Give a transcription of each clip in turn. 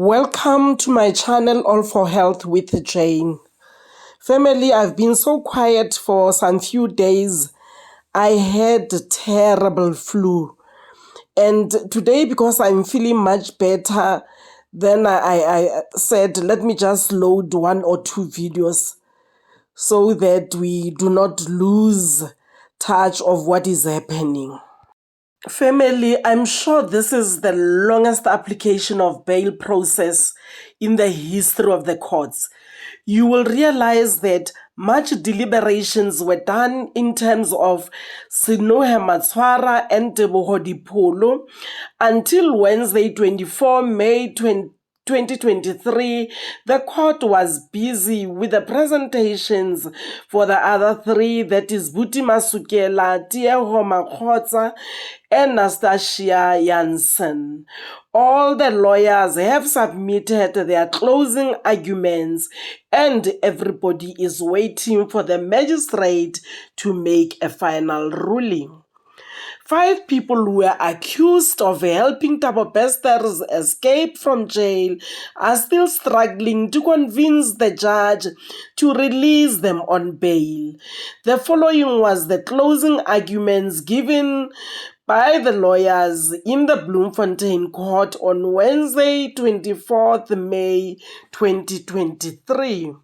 Welcome to my channel, All for Health with Jane. Family, I've been so quiet for some few days. I had terrible flu. And today, because I'm feeling much better, then I said, let me just load 1 or 2 videos so that we do not lose touch of what is happening. Family, I'm sure this is the longest application of bail process in the history of the courts. You will realize that much deliberations were done in terms of Senohe Matswara and Teboho Dipholo until Wednesday, 24 May 2023, the court was busy with the presentations for the other three, that is Buti Masukela, Tieho Makgotsa, and Nastasia Janssen. All the lawyers have submitted their closing arguments and everybody is waiting for the magistrate to make a final ruling. 5 people who were accused of helping Thabo Bester's escape from jail are still struggling to convince the judge to release them on bail. The following was the closing arguments given by the lawyers in the Bloemfontein Court on Wednesday, 24th May 2023.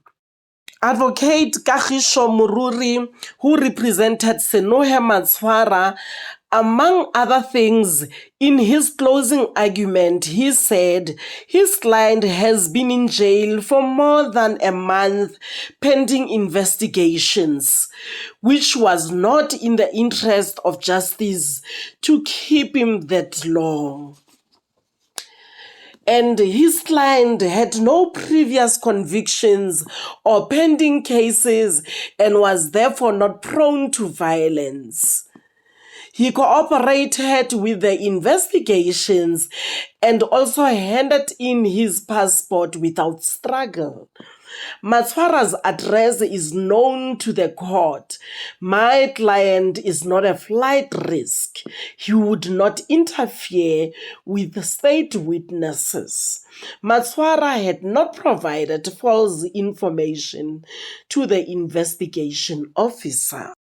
Advocate Kagisho Mururi, who represented Senohe Matswara, among other things, in his closing argument, he said his client has been in jail for more than a month pending investigations, which was not in the interest of justice to keep him that long. And his client had no previous convictions or pending cases and was therefore not prone to violence. He cooperated with the investigations and also handed in his passport without struggle. Matswara's address is known to the court. My client is not a flight risk. He would not interfere with state witnesses. Matswara had not provided false information to the investigation officer.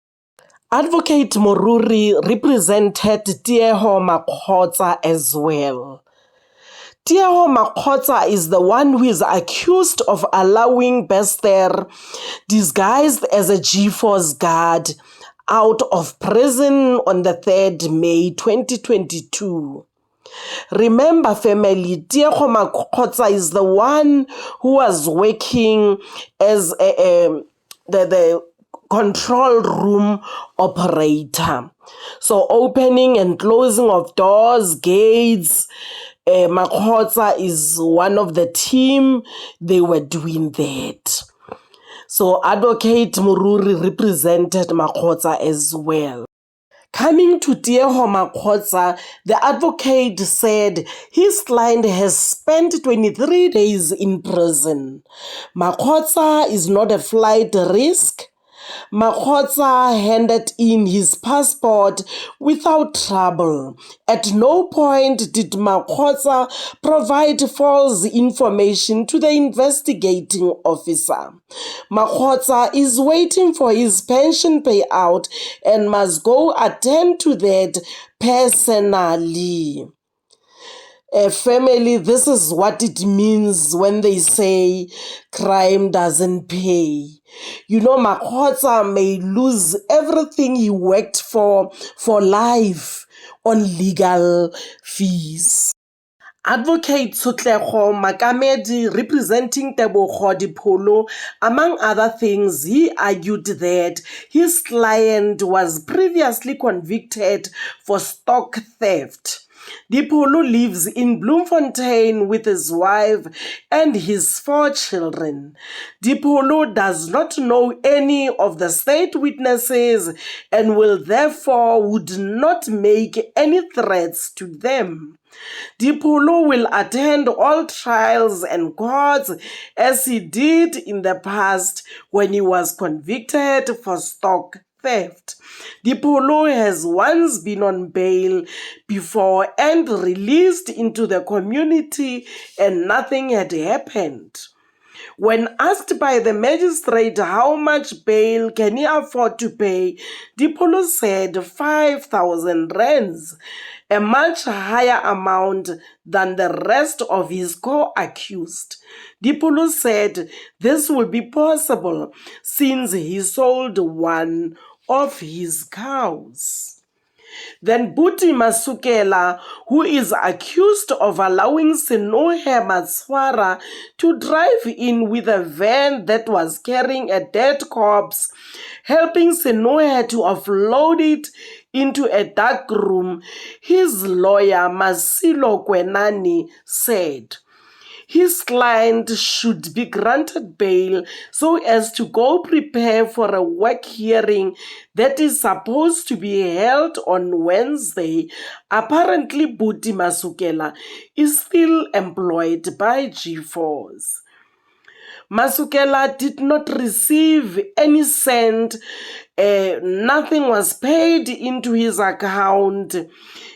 Advocate Moruri represented Tieho Makgotsa as well. Tieho Makgotsa is the one who is accused of allowing Bester, disguised as a G-Force guard, out of prison on the 3rd May 2022. Remember, family, Tieho Makgotsa is the one who was working as the control room operator. So opening and closing of doors, gates. Makgotsa is one of the team. They were doing that. So Advocate Mururi represented Makgotsa as well. Coming to Tieho Makgotsa, the advocate said his client has spent 23 days in prison. Makgotsa is not a flight risk. Makgotsa handed in his passport without trouble. At no point did Makgotsa provide false information to the investigating officer. Makgotsa is waiting for his pension payout and must go attend to that personally. Family, this is what it means when they say crime doesn't pay. You know, Makgotsa may lose everything he worked for life on legal fees. Advocate Sotlego Makamedi, representing Teboho Dipholo, among other things, he argued that his client was previously convicted for stock theft. Dipholo lives in Bloemfontein with his wife and his 4 children. Dipholo does not know any of the state witnesses and will therefore would not make any threats to them. Dipholo will attend all trials and courts as he did in the past when he was convicted for stock theft. Dipholo has once been on bail before and released into the community, and nothing had happened. When asked by the magistrate how much bail can he afford to pay, Dipholo said 5,000 rands, a much higher amount than the rest of his co-accused. Dipholo said this will be possible since he sold one of his cows. Then Buti Masukela, who is accused of allowing Senohe Matswara to drive in with a van that was carrying a dead corpse, helping Senohe to offload it into a dark room, his lawyer Masilo Kwenani said his client should be granted bail so as to go prepare for a work hearing that is supposed to be held on Wednesday. Apparently, Buti Masukela is still employed by G-Force. Masukela did not receive any cent. Nothing was paid into his account.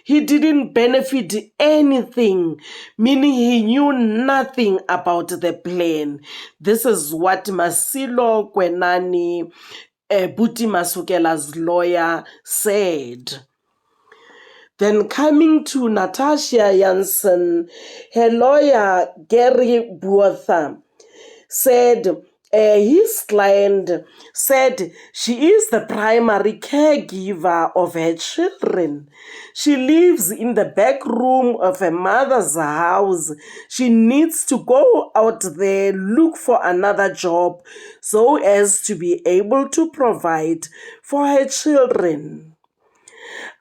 He didn't benefit anything, meaning he knew nothing about the plan. This is what Masilo Kwenani, Buti Masukela's lawyer, said. Then coming to Natasha Jansen, her lawyer, Gary Buotha, said his client said she is the primary caregiver of her children. She lives in the back room of her mother's house. She needs to go out there, look for another job so as to be able to provide for her children.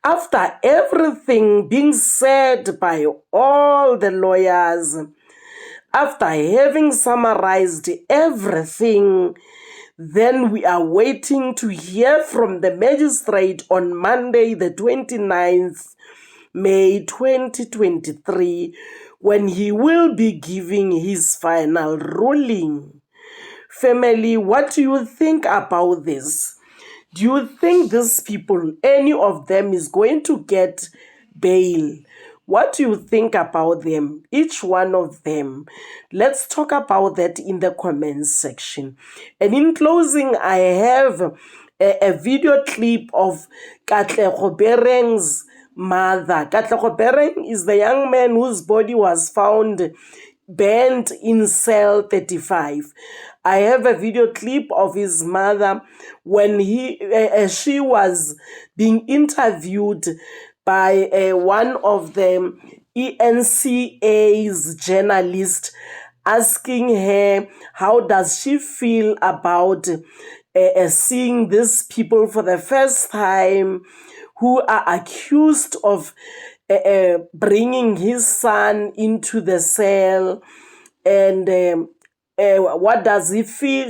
After everything being said by all the lawyers, after having summarized everything, then we are waiting to hear from the magistrate on Monday, the 29th May 2023, when he will be giving his final ruling. Family, what do you think about this? Do you think these people, any of them, is going to get bail? What do you think about them, each one of them? Let's talk about that in the comments section. And in closing, I have a video clip of Katlego Bereng's mother. Katlego Bereng is the young man whose body was found burned in cell 35. I have a video clip of his mother when she was being interviewed by one of the ENCA's journalists, asking her how does she feel about seeing these people for the first time who are accused of bringing his son into the cell, and what does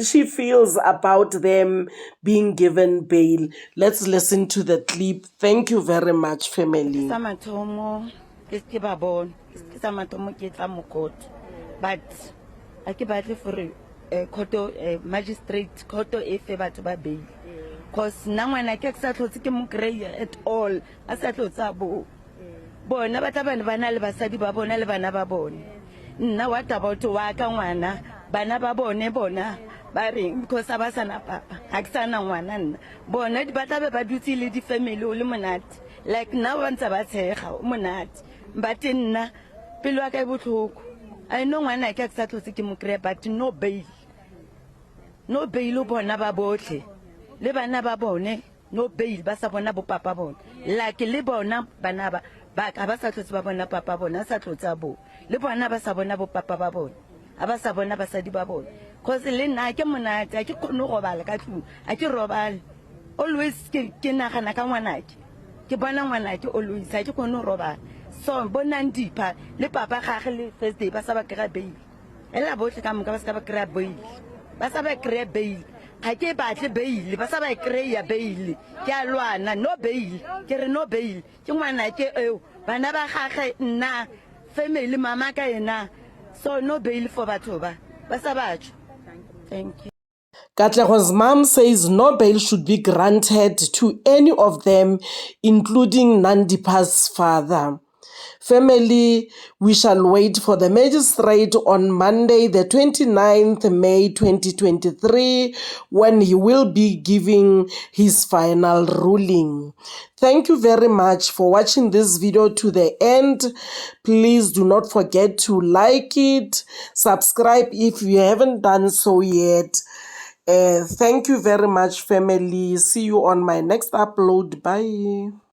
she feels about them being given bail. Let's listen to the clip. Thank you very much, family. But I keep battling for a magistrate court if batho ba bail. Cause now when I get settled at all, I settled sabo. Bona bataba bana le basadi ba bona le bana ba bona. Nna what about wa ka ngwana bana ba bone bona ba reng because abasana papa ha ke sana ngwana nna bona di batla ba dutse le di family o le monate like now ba ntse ba tshega o monate but nna pelo ya ka e botlhoko I know ngwana ke sa tlotse ke mo kry but no bail bona ba botlhe le bana ba bone no bail ba sa bona bo papa bona like le bona bana ba ka ba sa tlotse ba bona papa bona sa tlotsa bo le bona ba sa bona bo papa ba bona aba sa bona basadi ba bona cause le nna ke monate a ke kgone go bala ka tlung a ke robale always ke nagana ka ngwanake ke bona ngwanake always a ke kgone robala so bona Nandipha le papa gagwe le first day ba sa ba kry bail ela botlhe ka moka ba sa ba kry bail ba sa ba kry bail ga ke batle bail ba sa ba kry ya bail ke a lwana no bail ke re no bail ke ngwanake eo bana ba gagwe nna family mama ka ena so no bail for batho ba sa batho. Thank you. Katlego's mom says no bail should be granted to any of them, including Nandipha's father. Family, we shall wait for the magistrate on Monday, the 29th May 2023, when he will be giving his final ruling. Thank you very much for watching this video to the end. Please do not forget to like it, subscribe if you haven't done so yet. Thank you very much, family. See you on my next upload. Bye.